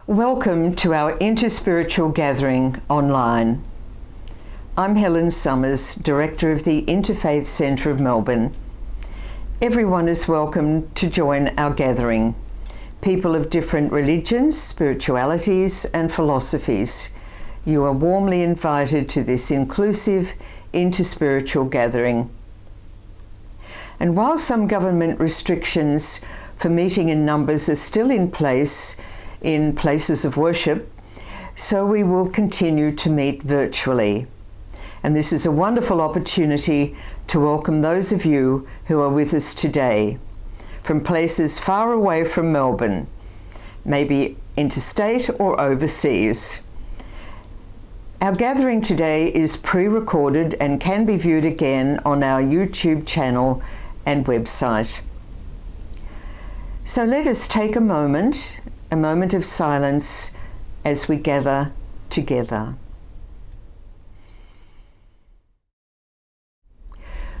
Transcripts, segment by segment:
Welcome to our Interspiritual Gathering online. I'm Helen Summers, Director of the Interfaith Centre of Melbourne. Everyone is welcome to join our gathering. People of different religions, spiritualities and philosophies. You are warmly invited to this inclusive interspiritual gathering. And while some government restrictions for meeting in numbers are still in place in places of worship, so we will continue to meet virtually. And this is a wonderful opportunity to welcome those of you who are with us today from places far away from Melbourne, maybe interstate or overseas. Our gathering today is pre-recorded and can be viewed again on our YouTube channel and website. So let us take a moment of silence as we gather together.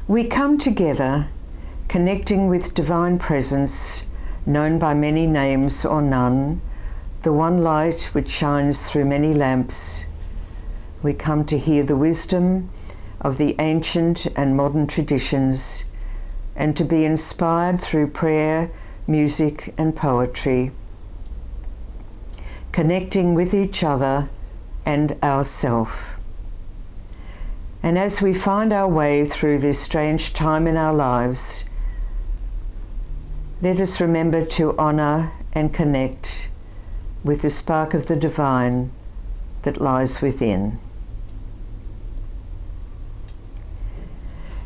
We come together, connecting with Divine Presence, known by many names or none, the one light which shines through many lamps. We come to hear the wisdom of the ancient and modern traditions, and to be inspired through prayer, music and poetry, connecting with each other and ourself. And as we find our way through this strange time in our lives, let us remember to honour and connect with the spark of the divine that lies within.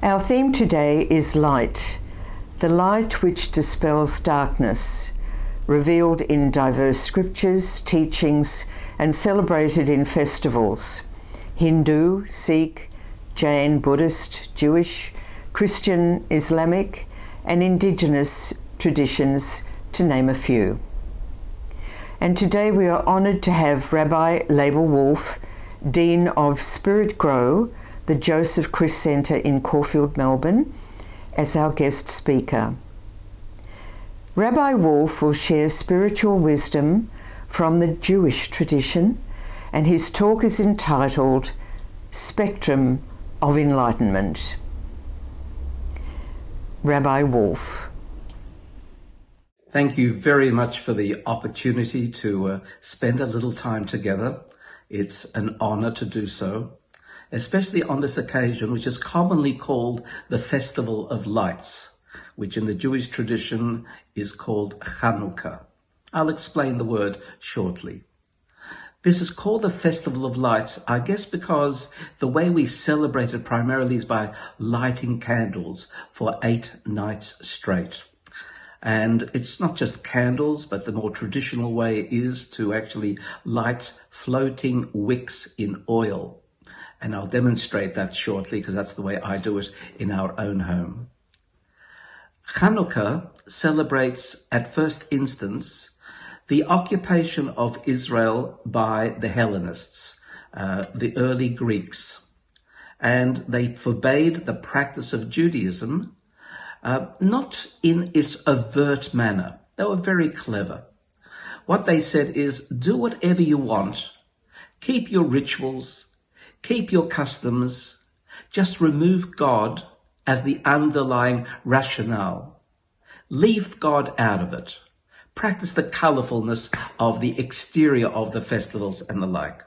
Our theme today is light, the light which dispels darkness, revealed in diverse scriptures, teachings, and celebrated in festivals: Hindu, Sikh, Jain, Buddhist, Jewish, Christian, Islamic, and Indigenous traditions, to name a few. And today we are honoured to have Rabbi Laibl, Dean of Spiritgrow, the Josef Kryss Centre in Caulfield, Melbourne, as our guest speaker. Rabbi Wolf will share spiritual wisdom from the Jewish tradition, and his talk is entitled Spectrum of Enlightenment. Rabbi Wolf. Thank you very much for the opportunity to spend a little time together. It's an honor to do so, especially on this occasion, which is commonly called the Festival of Lights, which in the Jewish tradition is called Channuka. I'll explain the word shortly. This is called the Festival of Lights, I guess because the way we celebrate it primarily is by lighting candles for 8 nights straight. And it's not just candles, but the more traditional way is to actually light floating wicks in oil. And I'll demonstrate that shortly because that's the way I do it in our own home. Chanukah celebrates, at first instance, the occupation of Israel by the Hellenists, the early Greeks. And they forbade the practice of Judaism, not in its overt manner, They were very clever. What they said is, do whatever you want. Keep your rituals, keep your customs, just remove God as the underlying rationale. Leave God out of it. Practice the colorfulness of the exterior of the festivals and the like.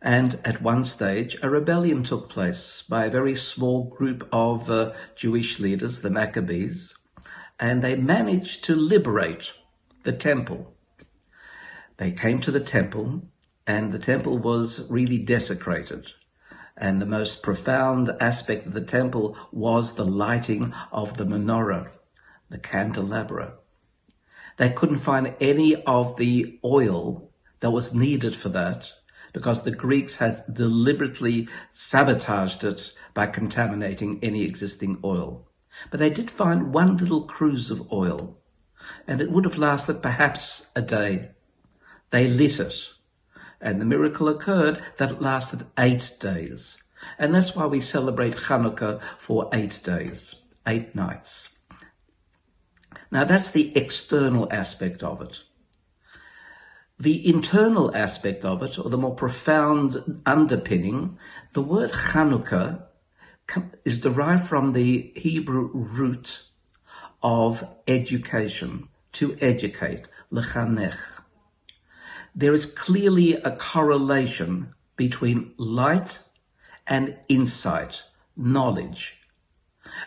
And at one stage, a rebellion took place by a very small group of Jewish leaders, the Maccabees, and they managed to liberate the temple. They came to the temple, and the temple was really desecrated. And the most profound aspect of the temple was the lighting of the menorah, the candelabra. They couldn't find any of the oil that was needed for that, because the Greeks had deliberately sabotaged it by contaminating any existing oil. But they did find one little cruse of oil, and it would have lasted perhaps a day. They lit it, and the miracle occurred that it lasted 8 days. And that's why we celebrate Channuka for 8 days, 8 nights. Now that's the external aspect of it. The internal aspect of it, or the more profound underpinning, the word Chanukah is derived from the Hebrew root of education, to educate, lechanech. There is clearly a correlation between light and insight, knowledge.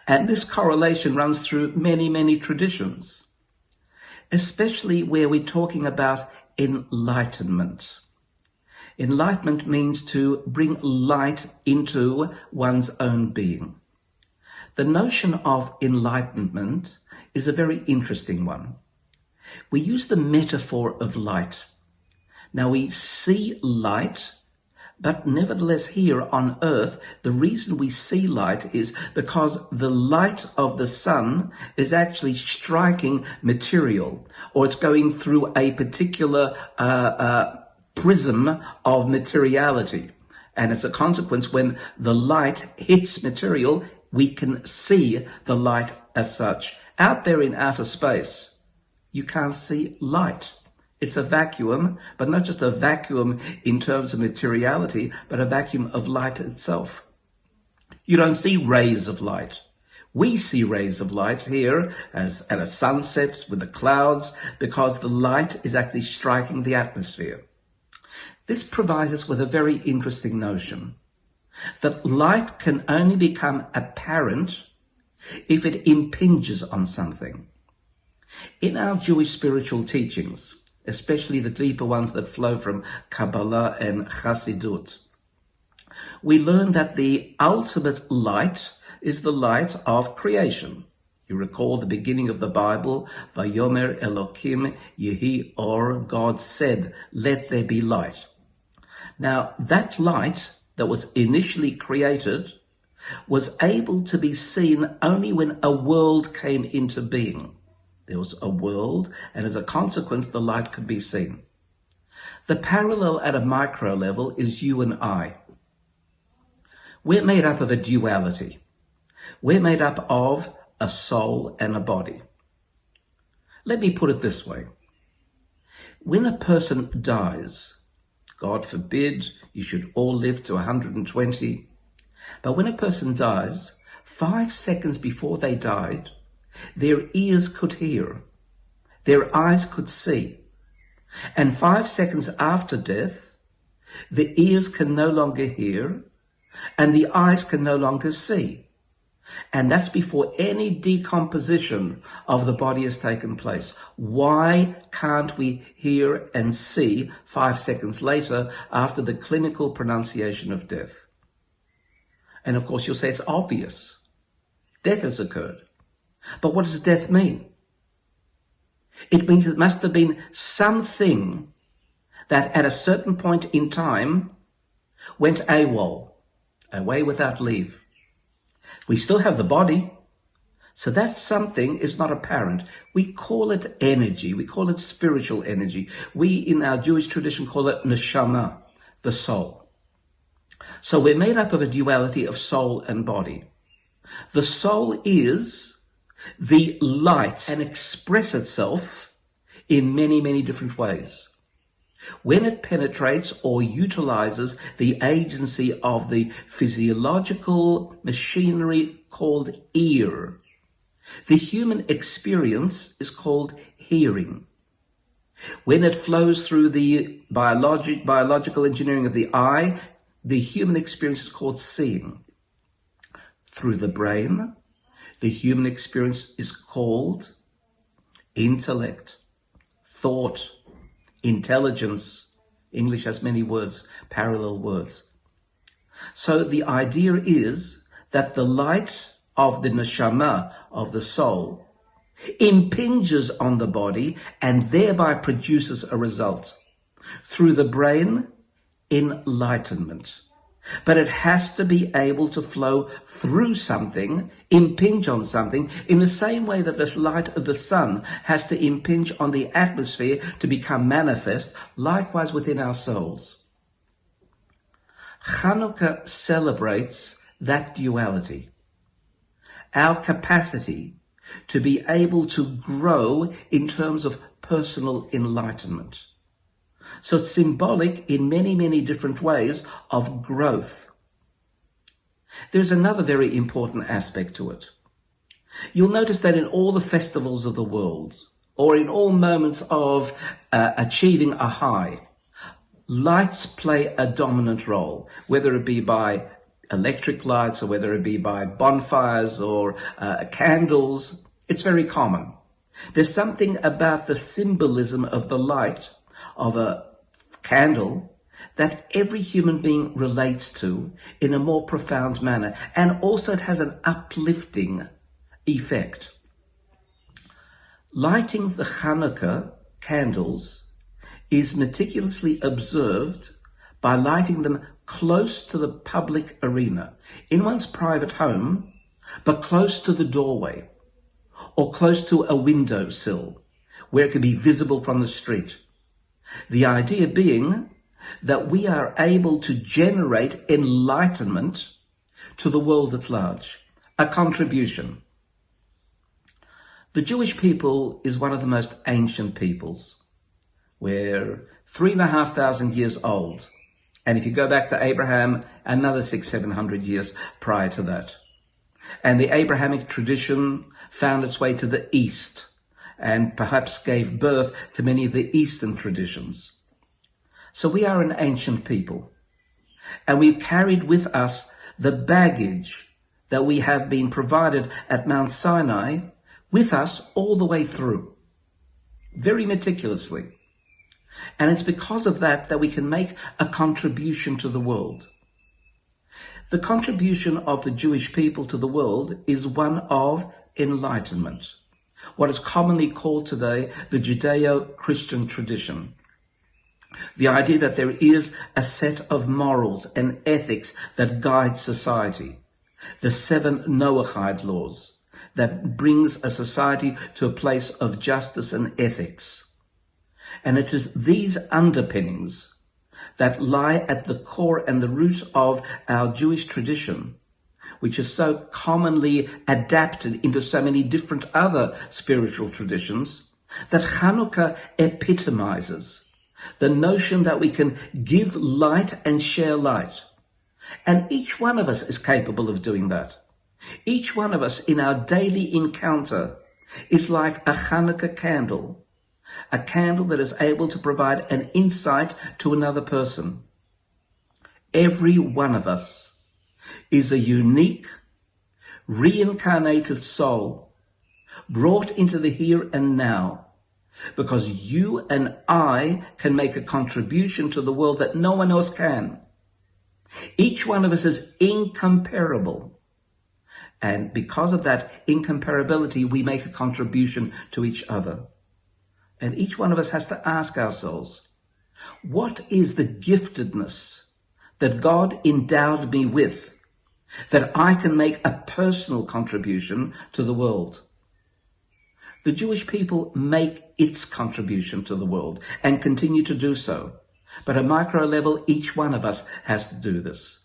And this correlation runs through many, many traditions, especially where we're talking about enlightenment. Enlightenment means to bring light into one's own being. The notion of enlightenment is a very interesting one. We use the metaphor of light. Now we see light, but nevertheless here on earth, the reason we see light is because the light of the sun is actually striking material, or it's going through a particular prism of materiality. And as a consequence, when the light hits material, we can see the light as such. Out there in outer space, you can't see light. It's a vacuum, but not just a vacuum in terms of materiality, but a vacuum of light itself. You don't see rays of light. We see rays of light here as at a sunset with the clouds, because the light is actually striking the atmosphere. This provides us with a very interesting notion that light can only become apparent if it impinges on something. In our Jewish spiritual teachings, especially the deeper ones that flow from Kabbalah and Chassidut, we learn that the ultimate light is the light of creation. You recall the beginning of the Bible, Vayomer Elokim Yehi Or, God said, let there be light. Now, that light that was initially created was able to be seen only when a world came into being. There was a world, and as a consequence, the light could be seen. The parallel at a micro level is you and I. We're made up of a duality. We're made up of a soul and a body. Let me put it this way. When a person dies, God forbid you should all live to 120, but when a person dies, 5 seconds before they died, their ears could hear, their eyes could see, and 5 seconds after death, the ears can no longer hear, and the eyes can no longer see. And that's before any decomposition of the body has taken place. Why can't we hear and see 5 seconds later after the clinical pronunciation of death? And of course you'll say it's obvious. Death has occurred. But what does death mean? It means it must have been something that at a certain point in time went AWOL, away without leave. We still have the body, so that something is not apparent. We call it energy. We call it spiritual energy. We, in our Jewish tradition, call it neshama, the soul. So we're made up of a duality of soul and body. The soul is the light and express itself in many, many different ways. When it penetrates or utilizes the agency of the physiological machinery called ear, the human experience is called hearing. When it flows through the biological engineering of the eye, the human experience is called seeing. Through the brain, the human experience is called intellect, thought, intelligence. English has many words, parallel words. So the idea is that the light of the neshama, of the soul, impinges on the body and thereby produces a result. Through the brain, enlightenment. But it has to be able to flow through something, impinge on something, in the same way that the light of the sun has to impinge on the atmosphere to become manifest, likewise within our souls. Chanukah celebrates that duality, our capacity to be able to grow in terms of personal enlightenment. So it's symbolic in many, many different ways of growth. There's another very important aspect to it. You'll notice that in all the festivals of the world, or in all moments of achieving a high, lights play a dominant role, whether it be by electric lights or whether it be by bonfires or candles. It's very common. There's something about the symbolism of the light of a candle that every human being relates to in a more profound manner, and also it has an uplifting effect. Lighting the Chanukah candles is meticulously observed by lighting them close to the public arena, in one's private home, but close to the doorway or close to a windowsill where it can be visible from the street. The idea being that we are able to generate enlightenment to the world at large, a contribution. The Jewish people is one of the most ancient peoples. We're 3,500 years old. And if you go back to Abraham, another 600-700 years prior to that. And the Abrahamic tradition found its way to the East, and perhaps gave birth to many of the Eastern traditions. So we are an ancient people, and we've carried with us the baggage that we have been provided at Mount Sinai with us all the way through, very meticulously. And it's because of that that we can make a contribution to the world. The contribution of the Jewish people to the world is one of enlightenment, what is commonly called today the Judeo-Christian tradition. The idea that there is a set of morals and ethics that guide society, the 7 Noahide laws that brings a society to a place of justice and ethics. And it is these underpinnings that lie at the core and the root of our Jewish tradition, which is so commonly adapted into so many different other spiritual traditions, that Chanukah epitomizes the notion that we can give light and share light. And each one of us is capable of doing that. Each one of us in our daily encounter is like a Chanukah candle, a candle that is able to provide an insight to another person. Every one of us is a unique, reincarnated soul brought into the here and now, because you and I can make a contribution to the world that no one else can. Each one of us is incomparable. And because of that incomparability, we make a contribution to each other. And each one of us has to ask ourselves, what is the giftedness that God endowed me with, that I can make a personal contribution to the world? The Jewish people make its contribution to the world and continue to do so. But at a micro level, each one of us has to do this.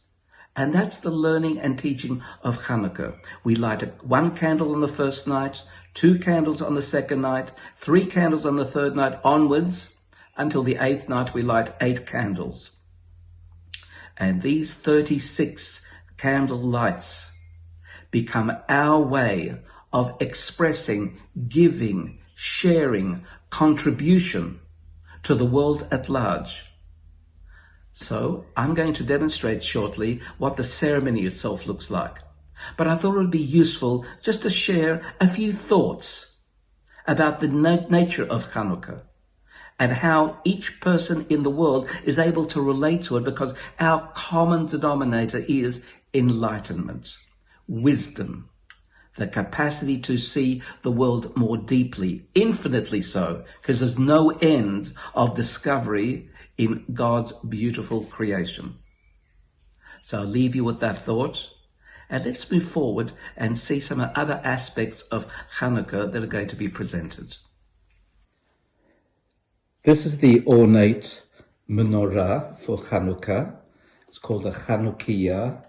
And that's the learning and teaching of Chanukah. We light one candle on the first night, 2 candles on the second night, 3 candles on the third night onwards, until the 8th night we light 8 candles. And these 36 candle lights become our way of expressing, giving, sharing, contribution to the world at large. So I'm going to demonstrate shortly what the ceremony itself looks like. But I thought it would be useful just to share a few thoughts about the nature of Chanukah and how each person in the world is able to relate to it, because our common denominator is enlightenment, wisdom, the capacity to see the world more deeply, infinitely so, because there's no end of discovery in God's beautiful creation. So I'll leave you with that thought, and let's move forward and see some other aspects of Chanukah that are going to be presented. This is the ornate menorah for Chanukah. It's called a Chanukiah,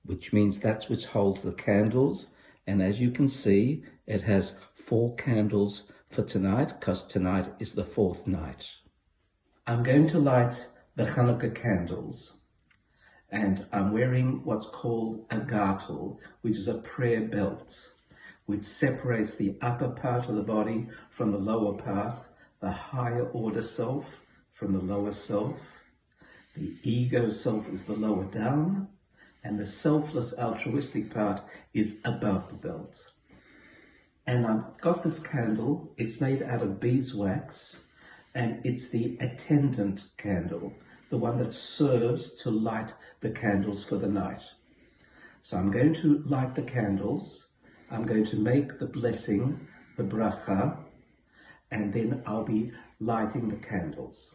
which means that's which holds the candles. And as you can see, it has 4 candles for tonight, because tonight is the 4th night. I'm going to light the Chanukah candles, and I'm wearing what's called a gartel, which is a prayer belt, which separates the upper part of the body from the lower part, the higher order self from the lower self. The ego self is the lower down, and the selfless altruistic part is above the belt. And I've got this candle. It's made out of beeswax, and it's the attendant candle, the one that serves to light the candles for the night. So I'm going to light the candles. I'm going to make the blessing, the bracha, and then I'll be lighting the candles.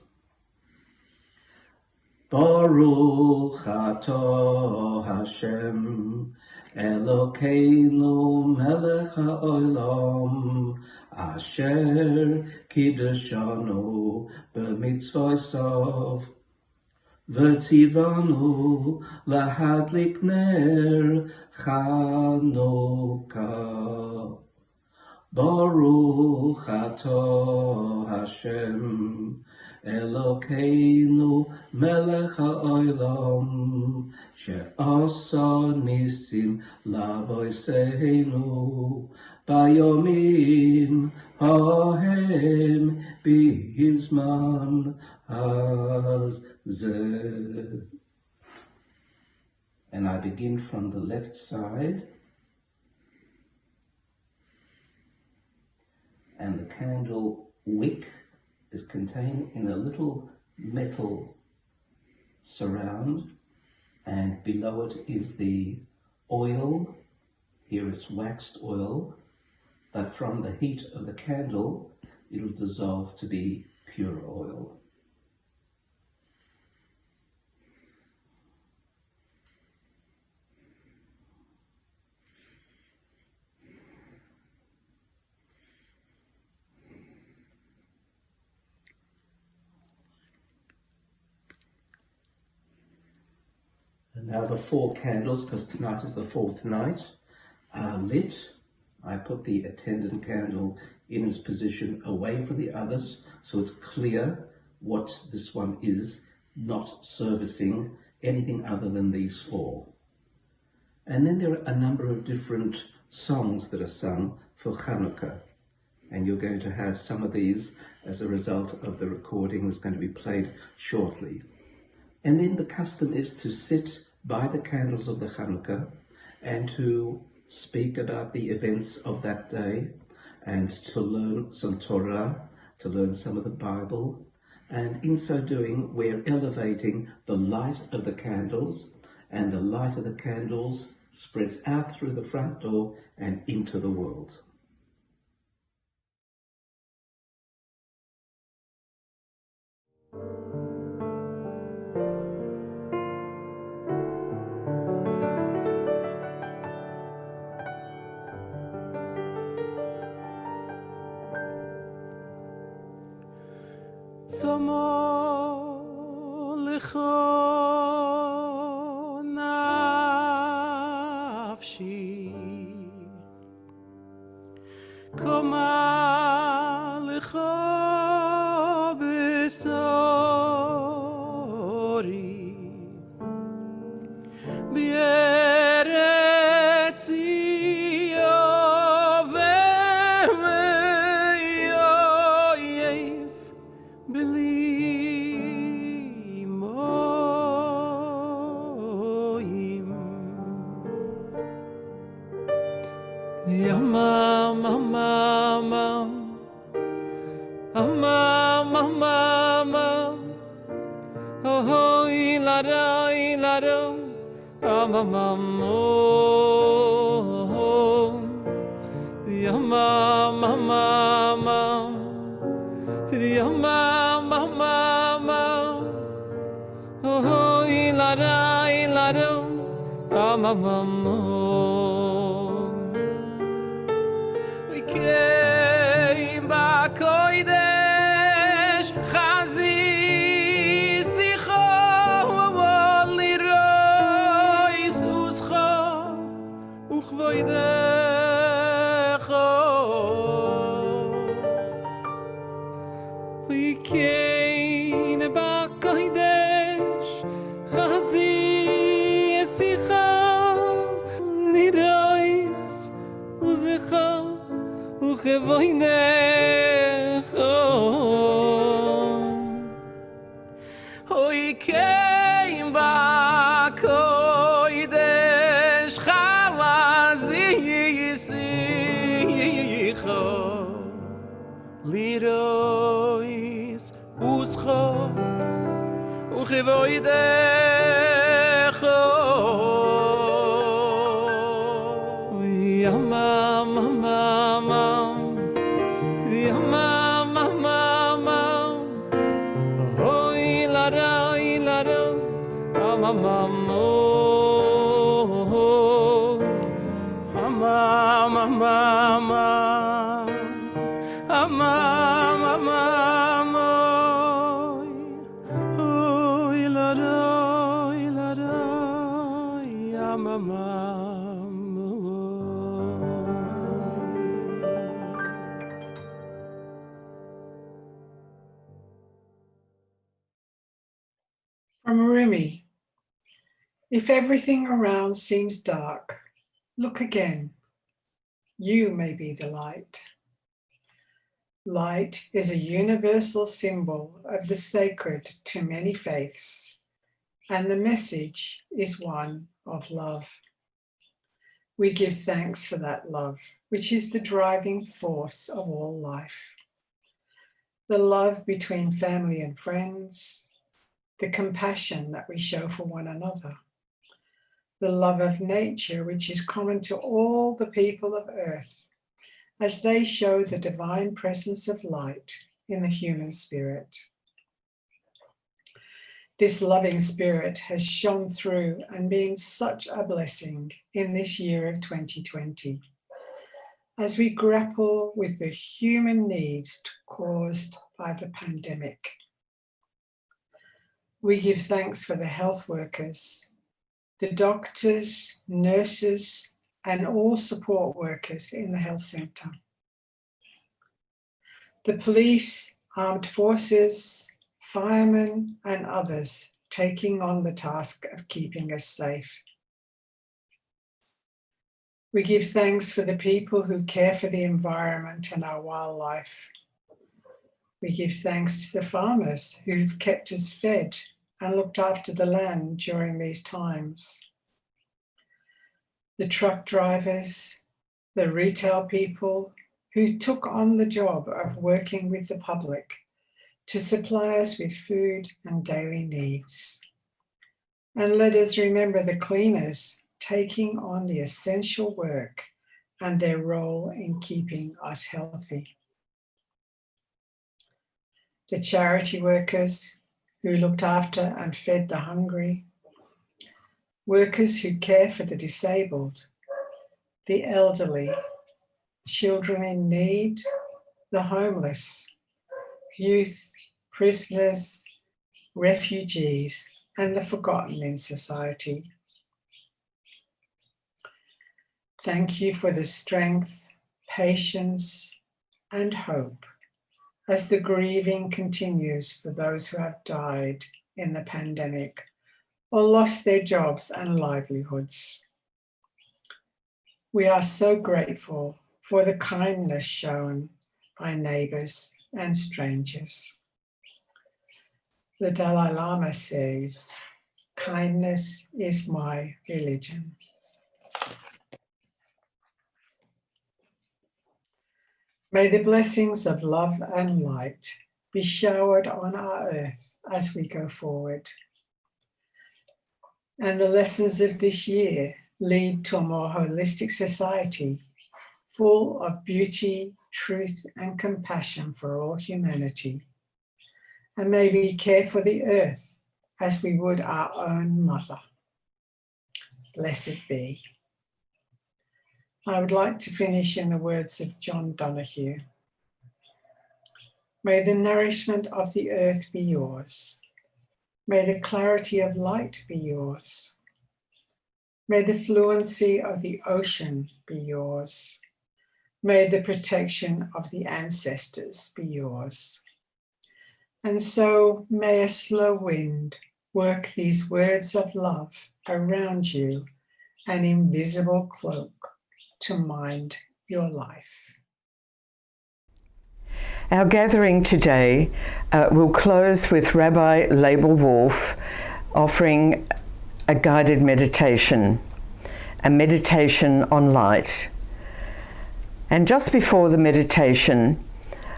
Baruch atah Hashem Elokeinu melech haolam asher kiddushanu b'mitzvosav v'tzivanu lahadlik ner Chanukah. Baruch atah Hashem Elokeinu melech haolam she'asa nisim lavoseinu bayomim hahem bizman hazeh. And I begin from the left side, and the candle wick is contained in a little metal surround, and below it is the oil. Here it's waxed oil, but from the heat of the candle it'll dissolve to be pure oil. And now the 4 candles, because tonight is the 4th night, are lit. I put the attendant candle in its position away from the others, so it's clear what this one is, not servicing anything other than these 4. And then there are a number of different songs that are sung for Chanukah, and you're going to have some of these as a result of the recording that's going to be played shortly. And then the custom is to sit by the candles of the Chanukah and to speak about the events of that day, and to learn some Torah, to learn some of the Bible. And in so doing, we're elevating the light of the candles, and the light of the candles spreads out through the front door and into the world. Tzamo lecho na קומה לך בשרי בארץ ציון ואויב בלי מים Mama, mama, mama, mama, oh, ilado, mama, mama, mama, mama, oh, ilado, mama. Came back koidesh chazi sicho lirois uscha uchvoidecho we came back koidesh chazi sicho lirois uscha Uchevoinecho Hoi came back Koidesh Chavazi Yisicho Lirois Uscho Uchevoinecho Mama From Rumi, if everything around seems dark, look again. You may be the light. Light is a universal symbol of the sacred to many faiths, and the message is one of love. We give thanks for that love, which is the driving force of all life. The love between family and friends, the compassion that we show for one another, the love of nature, which is common to all the people of earth, as they show the divine presence of light in the human spirit. This loving spirit has shone through and been such a blessing in this year of 2020, as we grapple with the human needs caused by the pandemic. We give thanks for the health workers, the doctors, nurses, and all support workers in the health centre. The police, armed forces, firemen, and others taking on the task of keeping us safe. We give thanks for the people who care for the environment and our wildlife. We give thanks to the farmers who've kept us fed and looked after the land during these times. The truck drivers, the retail people who took on the job of working with the public to supply us with food and daily needs. And let us remember the cleaners taking on the essential work and their role in keeping us healthy. The charity workers who looked after and fed the hungry, workers who care for the disabled, the elderly, children in need, the homeless, youth, prisoners, refugees, and the forgotten in society. Thank you for the strength, patience, and hope as the grieving continues for those who have died in the pandemic or lost their jobs and livelihoods. We are so grateful for the kindness shown by neighbors and strangers. The Dalai Lama says, "Kindness is my religion." May the blessings of love and light be showered on our earth as we go forward. And the lessons of this year lead to a more holistic society full of beauty, truth, and compassion for all humanity. And may we care for the earth as we would our own mother. Blessed be. I would like to finish in the words of John Donahue. May the nourishment of the earth be yours. May the clarity of light be yours. May the fluency of the ocean be yours. May the protection of the ancestors be yours. And so may a slow wind work these words of love around you, an invisible cloak to mind your life. Our gathering today will close with Rabbi Laibl offering a guided meditation, a meditation on light. And just before the meditation,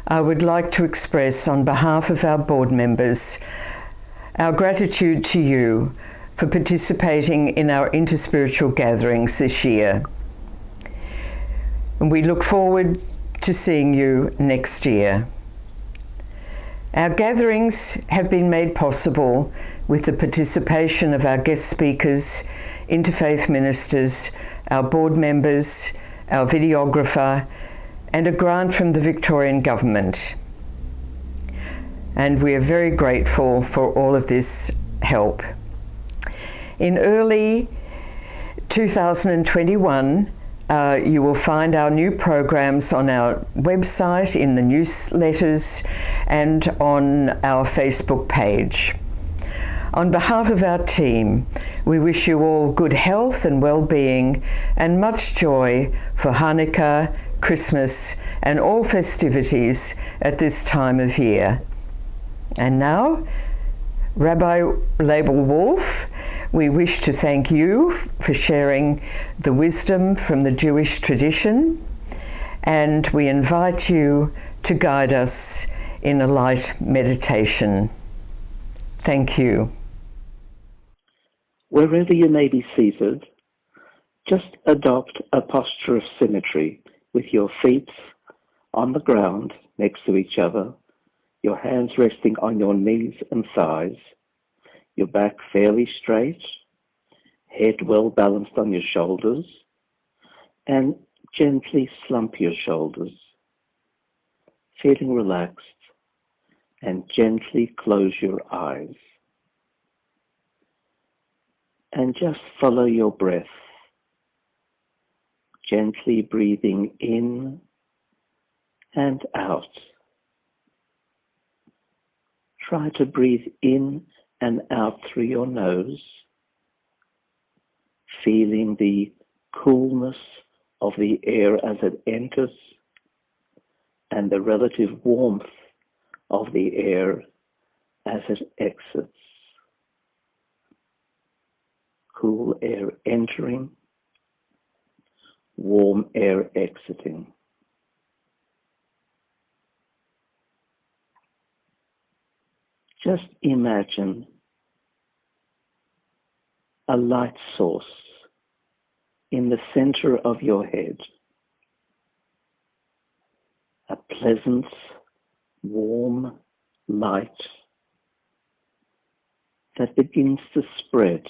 I would like to express on behalf of our board members our gratitude to you for participating in our interspiritual gatherings this year. And we look forward to seeing you next year. Our gatherings have been made possible with the participation of our guest speakers, interfaith ministers, our board members, our videographer, and a grant from the Victorian Government. And we are very grateful for all of this help. In early 2021, you will find our new programs on our website, in the newsletters, and on our Facebook page. On behalf of our team, we wish you all good health and well-being and much joy for Hanukkah, Christmas, and all festivities at this time of year. And now, Rabbi Laibl, we wish to thank you for sharing the wisdom from the Jewish tradition, and we invite you to guide us in a light meditation. Thank you. Wherever you may be seated, just adopt a posture of symmetry with your feet on the ground next to each other, your hands resting on your knees and thighs, your back fairly straight, head well balanced on your shoulders, and gently slump your shoulders, feeling relaxed, and gently close your eyes. And just follow your breath, gently breathing in and out. Try to breathe in and out through your nose, feeling the coolness of the air as it enters and the relative warmth of the air as it exits. Cool air entering, warm air exiting. Just imagine a light source in the center of your head, a pleasant, warm light that begins to spread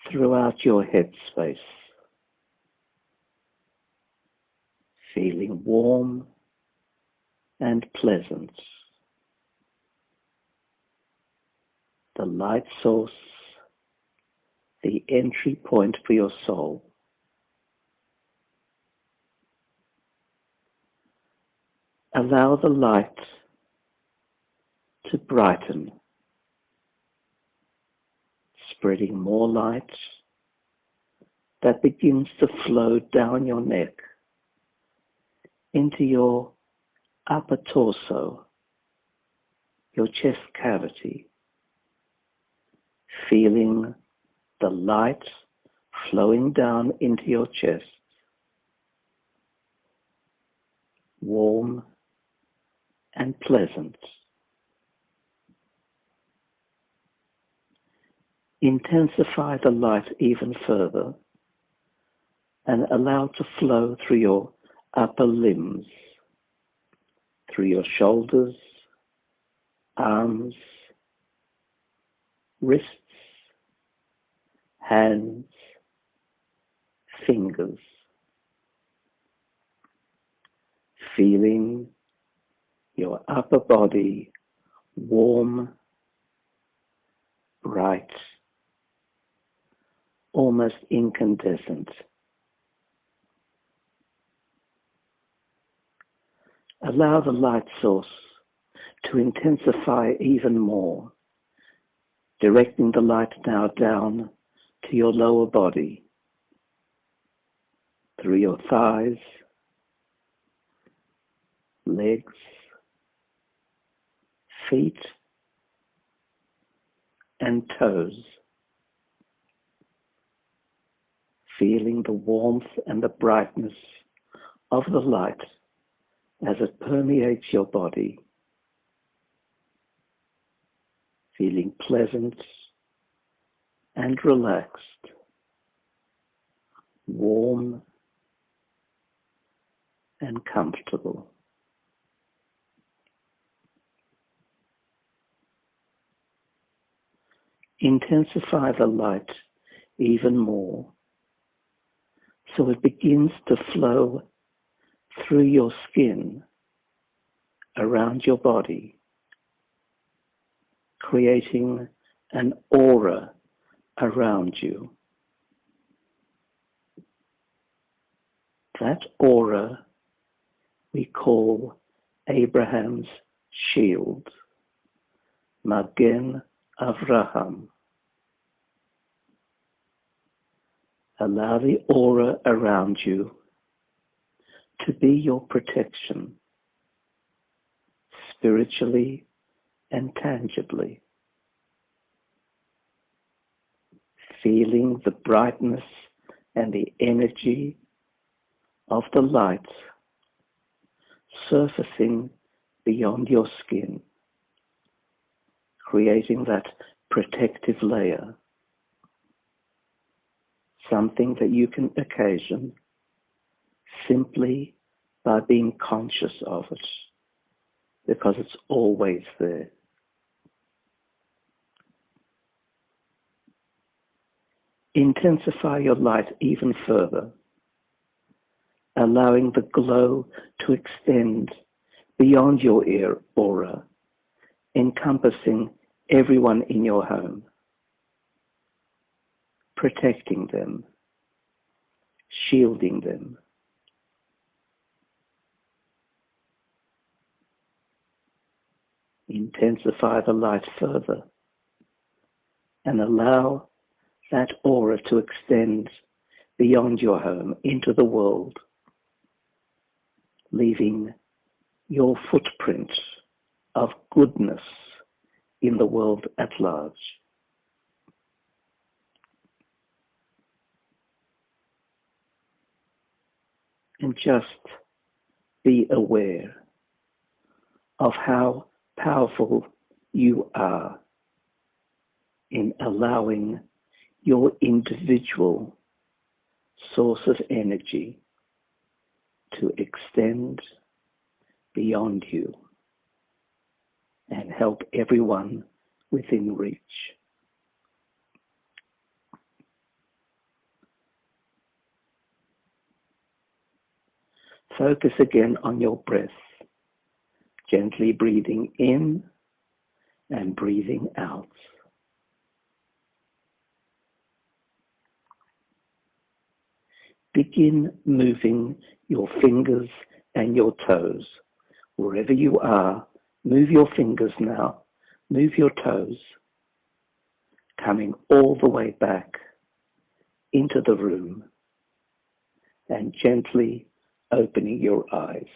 throughout your head space, feeling warm and pleasant. The light source, the entry point for your soul. allow the light to brighten, spreading more light that begins to flow down your neck into your upper torso, your chest cavity, feeling the light flowing down into your chest, warm and pleasant. Intensify the light even further and allow it to flow through your upper limbs, through your shoulders, arms, wrists, hands, fingers, feeling your upper body warm, bright, almost incandescent. Allow the light source to intensify even more, directing the light now down to your lower body, through your thighs, legs, feet, and toes, feeling the warmth and the brightness of the light as it permeates your body, feeling pleasant and relaxed, warm and comfortable. Intensify the light even more so it begins to flow through your skin, around your body, creating an aura around you. That aura we call Abraham's shield, Magen Avraham. Allow the aura around you to be your protection, spiritually and tangibly. Feeling the brightness and the energy of the light surfacing beyond your skin, creating that protective layer, something that you can occasion simply by being conscious of it, because it's always there. Intensify your light even further, allowing the glow to extend beyond your aura, encompassing everyone in your home, protecting them, shielding them. Intensify the light further and allow that aura to extend beyond your home into the world, leaving your footprint of goodness in the world at large. And just be aware of how powerful you are in allowing your individual source of energy to extend beyond you and help everyone within reach. Focus again on your breath, gently breathing in and breathing out. Begin moving your fingers and your toes Wherever you are, move your fingers now, move your toes, coming all the way back into the room and gently opening your eyes.